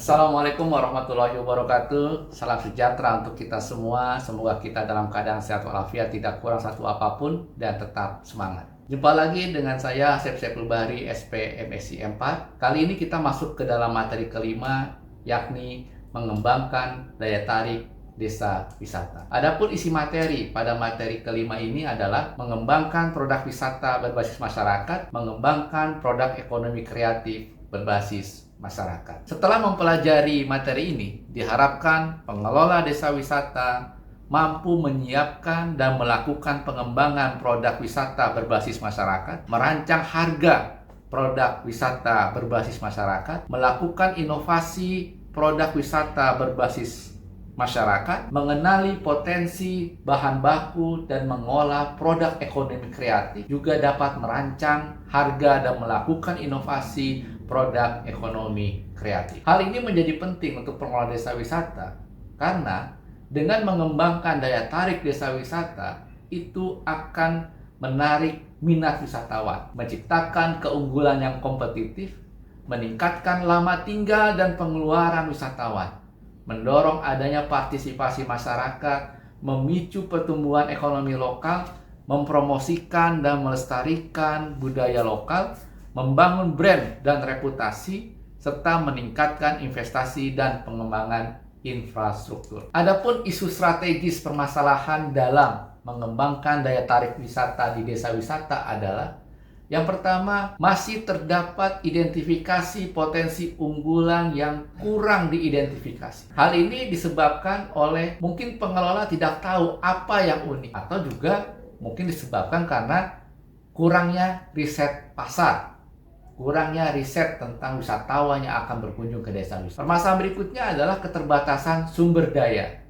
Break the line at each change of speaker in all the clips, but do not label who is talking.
Assalamualaikum warahmatullahi wabarakatuh. Salam sejahtera untuk kita semua. Semoga kita dalam keadaan sehat walafiat, tidak kurang satu apapun, dan tetap semangat. Jumpa lagi dengan saya, Asep Saiful Bahri, SP MSI 4. Kali ini kita masuk ke dalam materi kelima, yakni mengembangkan daya tarik desa wisata. Adapun isi materi pada materi kelima ini adalah mengembangkan produk wisata berbasis masyarakat, mengembangkan produk ekonomi kreatif berbasis masyarakat. Setelah mempelajari materi ini, diharapkan pengelola desa wisata mampu menyiapkan dan melakukan pengembangan produk wisata berbasis masyarakat, merancang harga produk wisata berbasis masyarakat, melakukan inovasi produk wisata berbasis masyarakat, mengenali potensi bahan baku dan mengolah produk ekonomi kreatif, juga dapat merancang harga dan melakukan inovasi produk ekonomi kreatif. Hal ini menjadi penting untuk pengelola desa wisata karena dengan mengembangkan daya tarik desa wisata itu akan menarik minat wisatawan, menciptakan keunggulan yang kompetitif, meningkatkan lama tinggal dan pengeluaran wisatawan, mendorong adanya partisipasi masyarakat, memicu pertumbuhan ekonomi lokal, mempromosikan dan melestarikan budaya lokal, membangun brand dan reputasi, serta meningkatkan investasi dan pengembangan infrastruktur. Adapun isu strategis permasalahan dalam mengembangkan daya tarik wisata di desa wisata adalah yang pertama, masih terdapat identifikasi potensi unggulan yang kurang diidentifikasi. Hal ini disebabkan oleh mungkin pengelola tidak tahu apa yang unik, atau juga mungkin disebabkan karena kurangnya riset pasar, kurangnya riset tentang wisatawan yang akan berkunjung ke desa wisata. Permasalahan berikutnya adalah keterbatasan sumber daya.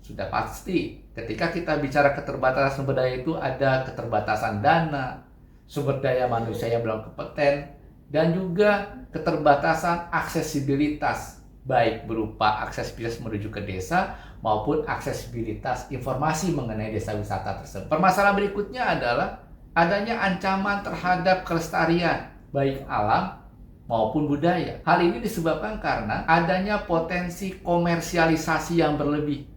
Sudah pasti, ketika kita bicara keterbatasan sumber daya itu ada keterbatasan dana, sumber daya manusia yang belum kompeten, dan juga keterbatasan aksesibilitas, baik berupa aksesibilitas menuju ke desa maupun aksesibilitas informasi mengenai desa wisata tersebut. Permasalahan berikutnya adalah adanya ancaman terhadap kelestarian, baik alam maupun budaya. Hal ini disebabkan karena adanya potensi komersialisasi yang berlebih,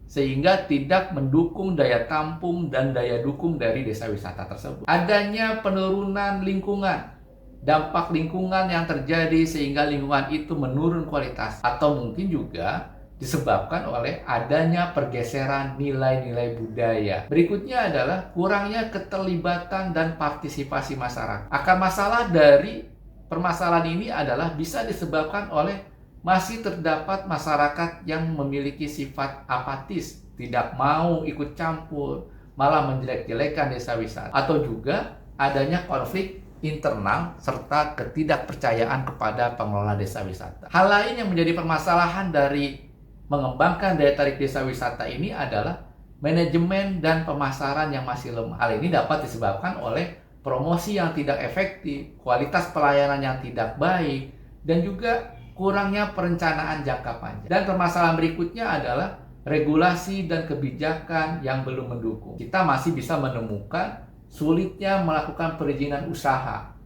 sehingga tidak mendukung daya tampung dan daya dukung dari desa wisata tersebut. Adanya penurunan lingkungan, dampak lingkungan yang terjadi sehingga lingkungan itu menurun kualitas, atau mungkin juga disebabkan oleh adanya pergeseran nilai-nilai budaya. Berikutnya adalah kurangnya keterlibatan dan partisipasi masyarakat. Akar masalah dari permasalahan ini adalah bisa disebabkan oleh masih terdapat masyarakat yang memiliki sifat apatis, tidak mau ikut campur, malah menjelek-jelekan desa wisata, atau juga adanya konflik internal serta ketidakpercayaan kepada pengelola desa wisata. Hal lain yang menjadi permasalahan dari mengembangkan daya tarik desa wisata ini adalah manajemen dan pemasaran yang masih lemah. Hal ini dapat disebabkan oleh promosi yang tidak efektif, kualitas pelayanan yang tidak baik, dan juga kurangnya perencanaan jangka panjang. Dan permasalahan berikutnya adalah regulasi dan kebijakan yang belum mendukung. Kita masih bisa menemukan sulitnya melakukan perizinan usaha,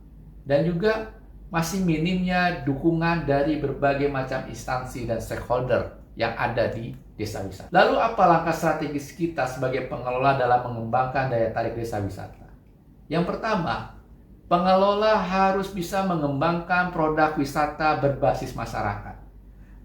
dan juga masih minimnya dukungan dari berbagai macam instansi dan stakeholder yang ada di desa wisata. Lalu apa langkah strategis kita sebagai pengelola dalam mengembangkan daya tarik desa wisata? Yang pertama, pengelola harus bisa mengembangkan produk wisata berbasis masyarakat.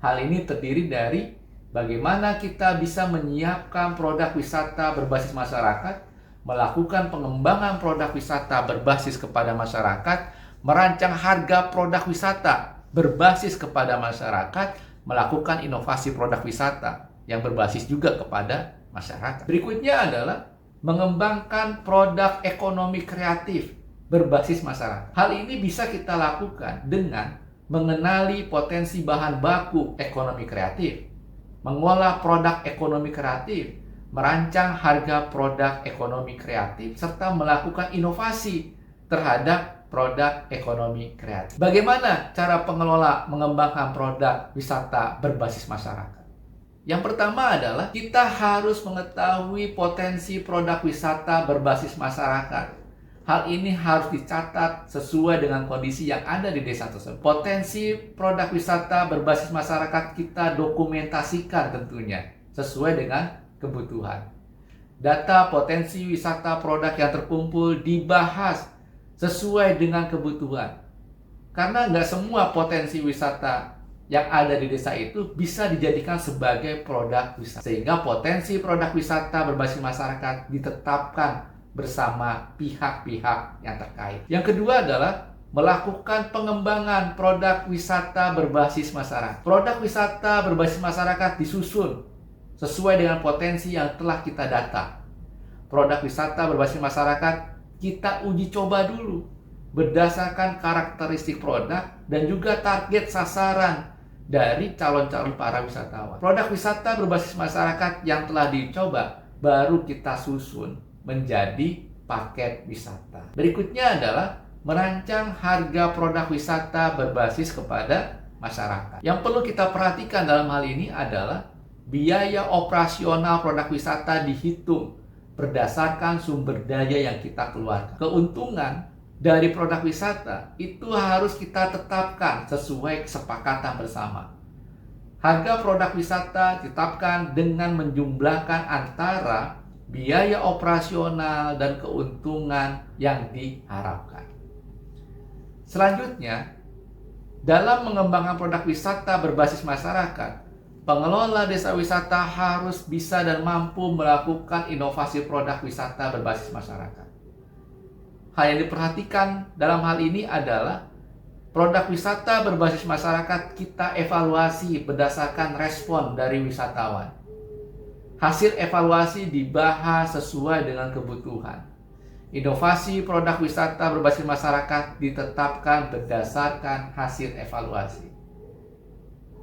Hal ini terdiri dari bagaimana kita bisa menyiapkan produk wisata berbasis masyarakat, melakukan pengembangan produk wisata berbasis kepada masyarakat, merancang harga produk wisata berbasis kepada masyarakat, melakukan inovasi produk wisata yang berbasis juga kepada masyarakat. Berikutnya adalah mengembangkan produk ekonomi kreatif berbasis masyarakat. Hal ini bisa kita lakukan dengan mengenali potensi bahan baku ekonomi kreatif, mengolah produk ekonomi kreatif, merancang harga produk ekonomi kreatif, serta melakukan inovasi terhadap produk ekonomi kreatif. Bagaimana cara pengelola mengembangkan produk wisata berbasis masyarakat? Yang pertama adalah kita harus mengetahui potensi produk wisata berbasis masyarakat. Hal ini harus dicatat sesuai dengan kondisi yang ada di desa tersebut. Potensi produk wisata berbasis masyarakat kita dokumentasikan tentunya sesuai dengan kebutuhan. Data potensi wisata produk yang terkumpul dibahas sesuai dengan kebutuhan. Karena nggak semua potensi wisata yang ada di desa itu bisa dijadikan sebagai produk wisata. Sehingga potensi produk wisata berbasis masyarakat ditetapkan bersama pihak-pihak yang terkait. Yang kedua adalah melakukan pengembangan produk wisata berbasis masyarakat. Produk wisata berbasis masyarakat disusun sesuai dengan potensi yang telah kita data. Produk wisata berbasis masyarakat kita uji coba dulu berdasarkan karakteristik produk dan juga target sasaran dari calon-calon para wisatawan. Produk wisata berbasis masyarakat yang telah dicoba baru kita susun menjadi paket wisata. Berikutnya adalah merancang harga produk wisata berbasis kepada masyarakat. Yang perlu kita perhatikan dalam hal ini adalah biaya operasional produk wisata dihitung berdasarkan sumber daya yang kita keluarkan. Keuntungan dari produk wisata itu harus kita tetapkan sesuai kesepakatan bersama. Harga produk wisata ditetapkan dengan menjumlahkan antara biaya operasional dan keuntungan yang diharapkan. Selanjutnya, dalam mengembangkan produk wisata berbasis masyarakat, pengelola desa wisata harus bisa dan mampu melakukan inovasi produk wisata berbasis masyarakat. Hal yang diperhatikan dalam hal ini adalah produk wisata berbasis masyarakat kita evaluasi berdasarkan respon dari wisatawan. Hasil evaluasi dibahas sesuai dengan kebutuhan. Inovasi produk wisata berbasis masyarakat ditetapkan berdasarkan hasil evaluasi.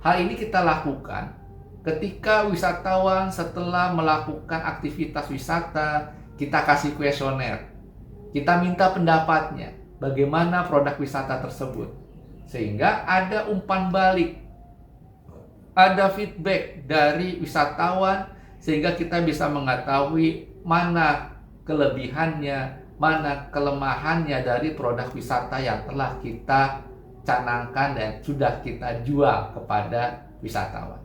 Hal ini kita lakukan ketika wisatawan setelah melakukan aktivitas wisata, kita kasih kuesioner. Kita minta pendapatnya, bagaimana produk wisata tersebut. Sehingga ada umpan balik, ada feedback dari wisatawan, sehingga kita bisa mengetahui mana kelebihannya, mana kelemahannya dari produk wisata yang telah kita canangkan dan sudah kita jual kepada wisatawan.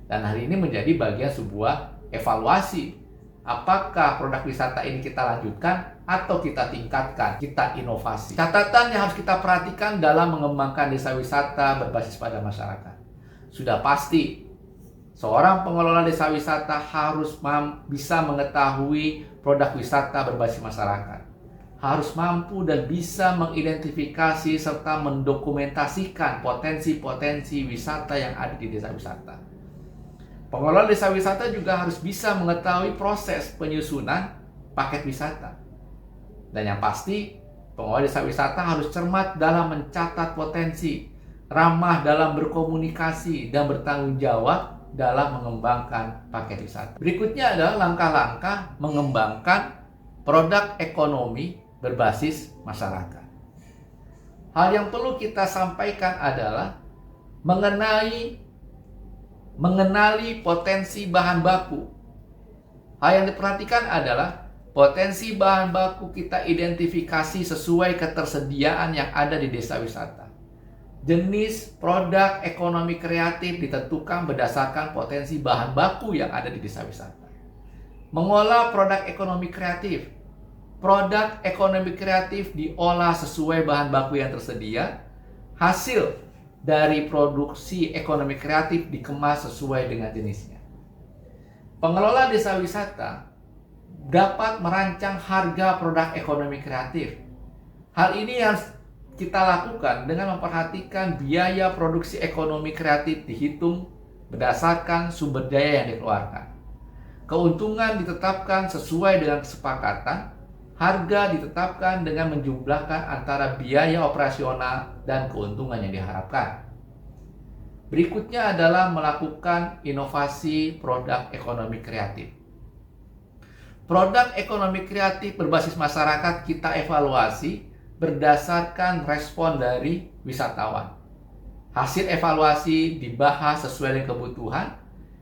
Dan hal ini menjadi bagian sebuah evaluasi. Apakah produk wisata ini kita lanjutkan atau kita tingkatkan, kita inovasi. Catatan yang harus kita perhatikan dalam mengembangkan desa wisata berbasis pada masyarakat. Sudah pasti seorang pengelola desa wisata harus bisa mengetahui produk wisata berbasis masyarakat. Harus mampu dan bisa mengidentifikasi serta mendokumentasikan potensi-potensi wisata yang ada di desa wisata. Pengelola desa wisata juga harus bisa mengetahui proses penyusunan paket wisata. Dan yang pasti, pengelola desa wisata harus cermat dalam mencatat potensi, ramah dalam berkomunikasi, dan bertanggung jawab dalam mengembangkan paket wisata. Berikutnya adalah langkah-langkah mengembangkan produk ekonomi berbasis masyarakat. Hal yang perlu kita sampaikan adalah mengenali potensi bahan baku. Hal yang diperhatikan adalah potensi bahan baku kita identifikasi sesuai ketersediaan yang ada di desa wisata. Jenis produk ekonomi kreatif ditentukan berdasarkan potensi bahan baku yang ada di desa wisata. Mengolah produk ekonomi kreatif. Produk ekonomi kreatif diolah sesuai bahan baku yang tersedia. Hasil dari produksi ekonomi kreatif dikemas sesuai dengan jenisnya. Pengelola desa wisata dapat merancang harga produk ekonomi kreatif. Hal ini harus kita lakukan dengan memperhatikan biaya produksi ekonomi kreatif dihitung berdasarkan sumber daya yang dikeluarkan. Keuntungan ditetapkan sesuai dengan kesepakatan. Harga ditetapkan dengan menjumlahkan antara biaya operasional dan keuntungan yang diharapkan. Berikutnya adalah melakukan inovasi produk ekonomi kreatif. Produk ekonomi kreatif berbasis masyarakat kita evaluasi berdasarkan respon dari wisatawan. Hasil evaluasi dibahas sesuai dengan kebutuhan.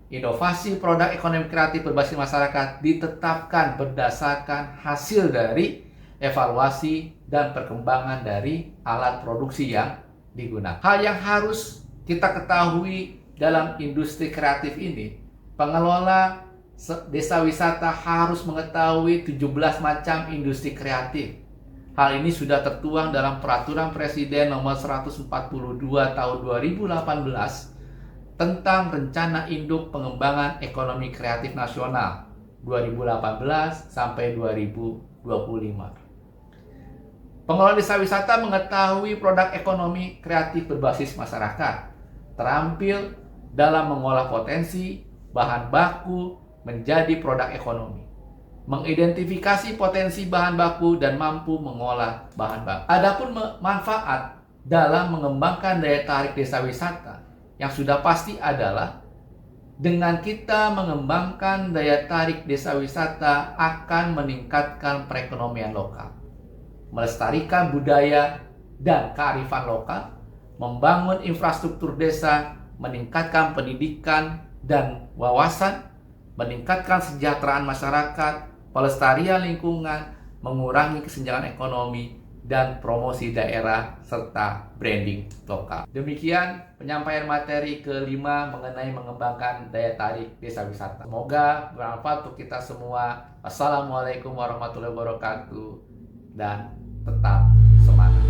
Inovasi produk ekonomi kreatif berbasis masyarakat ditetapkan berdasarkan hasil dari evaluasi, dan perkembangan dari alat produksi yang digunakan. Hal yang harus kita ketahui dalam industri kreatif ini, pengelola desa wisata harus mengetahui 17 macam industri kreatif. Hal ini sudah tertuang dalam Peraturan Presiden Nomor 142 Tahun 2018 tentang Rencana Induk Pengembangan Ekonomi Kreatif Nasional 2018 sampai 2025. Pengelola desa wisata mengetahui produk ekonomi kreatif berbasis masyarakat, terampil dalam mengolah potensi bahan baku menjadi produk ekonomi, mengidentifikasi potensi bahan baku dan mampu mengolah bahan baku. Adapun manfaat dalam mengembangkan daya tarik desa wisata yang sudah pasti adalah dengan kita mengembangkan daya tarik desa wisata akan meningkatkan perekonomian lokal, melestarikan budaya dan kearifan lokal, membangun infrastruktur desa, meningkatkan pendidikan dan wawasan, meningkatkan kesejahteraan masyarakat, pelestarian lingkungan, mengurangi kesenjangan ekonomi, dan promosi daerah serta branding lokal. Demikian penyampaian materi kelima mengenai mengembangkan daya tarik desa wisata. Semoga bermanfaat untuk kita semua. Assalamualaikum warahmatullahi wabarakatuh dan tetap semangat.